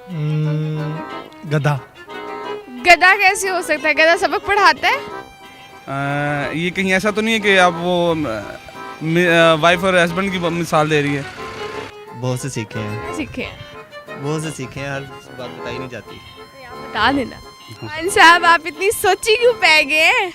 गधा। गधा कैसे हो सकता है? गधा सबक पढ़ाता है? ये कहीं ऐसा तो नहीं है कि आप वो वाइफ और हस्बैंड की मिसाल दे रही है? बहुत से सीखे हैं, क्या सीखे हैं? बहुत से सीखे हैं, हर बात बताई नहीं जाती। तो आप बता देना। खान साहब आप इतनी सोची क्यों पै गए हैं?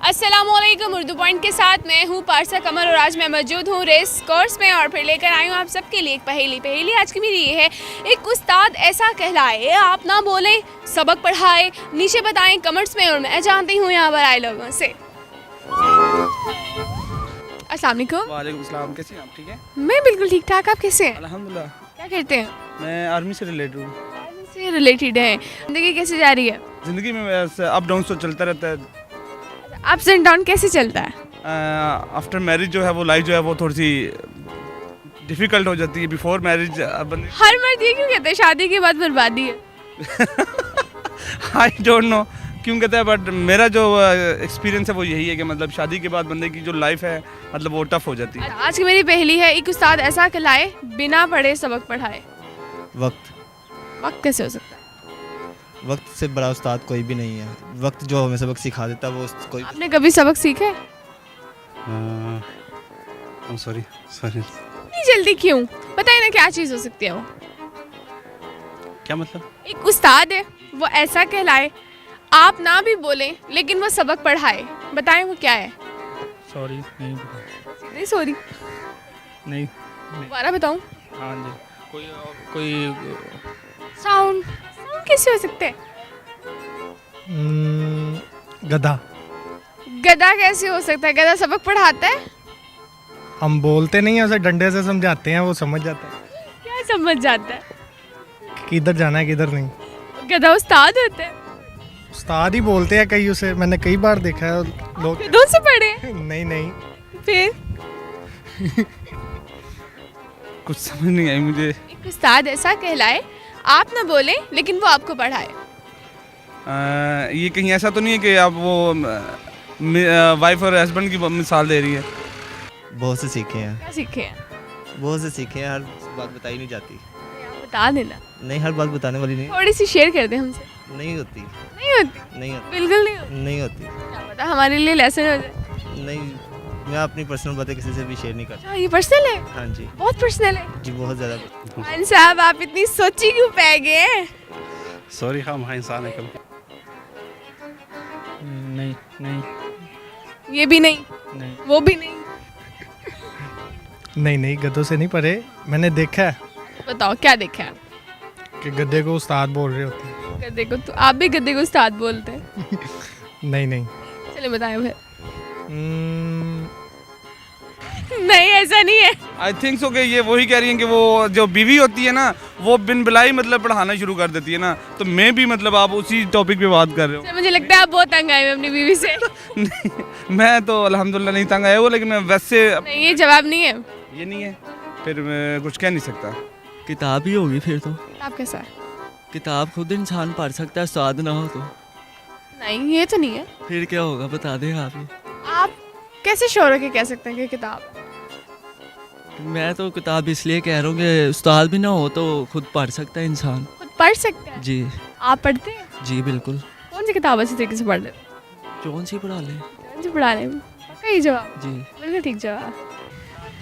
अस्सलामुअलैकुम, उर्दू पॉइंट के साथ मैं हूँ पारसा कमर और आज मैं मौजूद हूँ रेस कोर्स में और फिर लेकर आई हूँ आप सबके लिए एक पहेली आज की मेरी ये है, एक उस्ताद ऐसा कहलाए आप ना बोले सबक पढ़ाए, नीचे बताएं कमेंट्स में और मैं जानती हूँ यहाँ पर आए लोगों से। अस्सलाम वालेकुम। वालेकुम सलाम, कैसे हैं आप? ठीक है, मैं बिल्कुल ठीक ठाक, आप कैसे हैं? अल्हम्दुलिल्लाह। क्या करते हैं? मैं आर्मी से रिलेटेड हूँ। आर्मी से रिलेटेड है। ज़िंदगी कैसे जा रही है? ज़िंदगी में अप डाउन तो चलता रहता है। अप्स एंड डाउन कैसे चलता है? आफ्टर मैरिज जो है वो लाइफ जो है वो थोड़ी सी डिफ़िकल्ट हो जाती है। बिफोर मैरिज हर मर्द ये क्यों कहते हैं शादी के बाद बर्बादी है? आई डोंट नो क्यों कहता है, बट मेरा जो एक्सपीरियंस है वो यही है कि मतलब शादी के बाद बंदे की जो लाइफ है मतलब वो टफ हो जाती है। आज की मेरी पहेली है, एक उस्ताद ऐसा कहलाए बिना पढ़े सबक पढ़ाए। वक्त वक्त कैसे हो सकता है? वक्त से बड़ा उस्ताद कोई भी नहीं है। वक्त जो हमें सबक सिखा देता वो कोई। आपने कभी सबक सीखा है? सॉरी इतनी जल्दी क्यों? बताइए ना क्या चीज़ हो सकती है वो? क्या मतलब? एक उस्ताद है, वो ऐसा कहलाए आप ना भी बोले लेकिन वो सबक पढ़ाए, बताएं वो क्या है? सॉरी नहीं नहीं सॉरी, नहीं दोबारा बताऊं? हाँ जी, कोई साउंड कैसे हो सकते हैं? गधा। गधा कैसे हो सकता है? गधा सबक पढ़ाता है? हम बोलते नहीं हैं, उसे डंडे से समझाते हैं, वो समझ जाता है क्या समझ जाता है? किधर जाना है किधर नहीं। गधा उस्ताद होता है? उस्ताद ही बोलते हैं कई उसे, मैंने कई बार देखा है लोग। खुदों से पढ़े हैं? नहीं फिर कुछ समझ नहीं आई मुझे। एक उस्ताद ऐसा कहलाए आप ना बोले लेकिन वो आपको पढ़ाए। ये कहीं ऐसा तो नहीं है कि आप वो वाइफ और हस्बैंड की मिसाल दे रही है? बहुत से सीखे हैं, क्या सीखे हैं? बहुत से सीखे हैं, हर बात बताई नहीं जाती। तो आप बता देना। नहीं, हर बात बताने वाली नहीं थोड़ी सी शेयर कर दे हमसे। नहीं होती, नहीं होती? नहीं होती, बिल्कुल नहीं होती? नहीं होती। क्या पता हमारे लिए लेसन हो जाए। नहीं, मैं अपनी पर्सनल बातें किसी से भी शेयर नहीं करता। अच्छा, ये पर्सनल है? हाँ जी, बहुत पर्सनल है। जी बहुत ज़्यादा। खान साहब आप इतनी सोची क्यों पै गए हैं? सॉरी, हम हाँ इंसान है कभी। नहीं ये भी नहीं, वो भी नहीं। नहीं गधों से नहीं पढ़े, मैंने देखा है बताओ क्या देखा है? कि गधे को उस्ताद बोल रहे होते हैं। गधे को तो आप भी गधे को उस्ताद बोलते हैं? नहीं चलिए बताएं फिर। नहीं ऐसा नहीं है। आई थिंक सो कि ये वही कह रही हैं कि वो जो बीवी होती है ना वो बिन बुलाई मतलब पढ़ाना शुरू कर देती है ना, तो मैं भी मतलब आप उसी टॉपिक पे बात कर रहे हो। मुझे लगता है आप बहुत तंग आए हैं अपनी बीवी से। नहीं, मैं तो अल्हम्दुलिल्लाह नहीं तंग आया वो, लेकिन मैं वैसे नहीं ये जवाब नहीं है। ये नहीं है, फिर मैं कुछ कह नहीं सकता। किताब ही होगी फिर तो। आप कैसा है? किताब खुद इंसान पढ़ सकता है, उस्ताद ना हो तो। नहीं ये तो नहीं है। फिर क्या होगा बता दें आप ही। आप कैसे श्योर होके कह सकते हैं कि किताब? मैं तो किताब इसलिए कह रहा हूँ कि उस्ताद भी ना हो तो खुद पढ़ सकता है इंसान। खुद पढ़ सकते हैं? जी आप पढ़ते हैं? जी बिल्कुल। कौन सी किताब अच्छी तरीके से पढ़ लेते हैं? कौन सी पढ़ा लें? कौन सी पढ़ा रहे हैं? पक्का ये जवाब? जी बिल्कुल ठीक जवाब।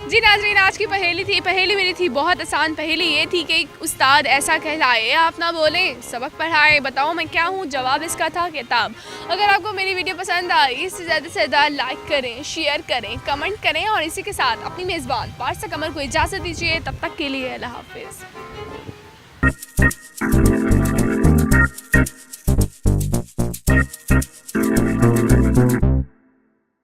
जी नाज़रीन, आज की पहेली मेरी थी बहुत आसान। पहेली ये थी कि एक उस्ताद ऐसा कहलाए आप ना बोले सबक पढ़ाए। बताओ मैं क्या हूँ? जवाब इसका था किताब। अगर आपको मेरी वीडियो पसंद आई इससे ज़्यादा लाइक करें, शेयर करें, कमेंट करें और इसी के साथ अपनी मेज़बान पारसा कमर को इजाज़त दीजिए। तब तक के लिए अल्लाह हाफिज़।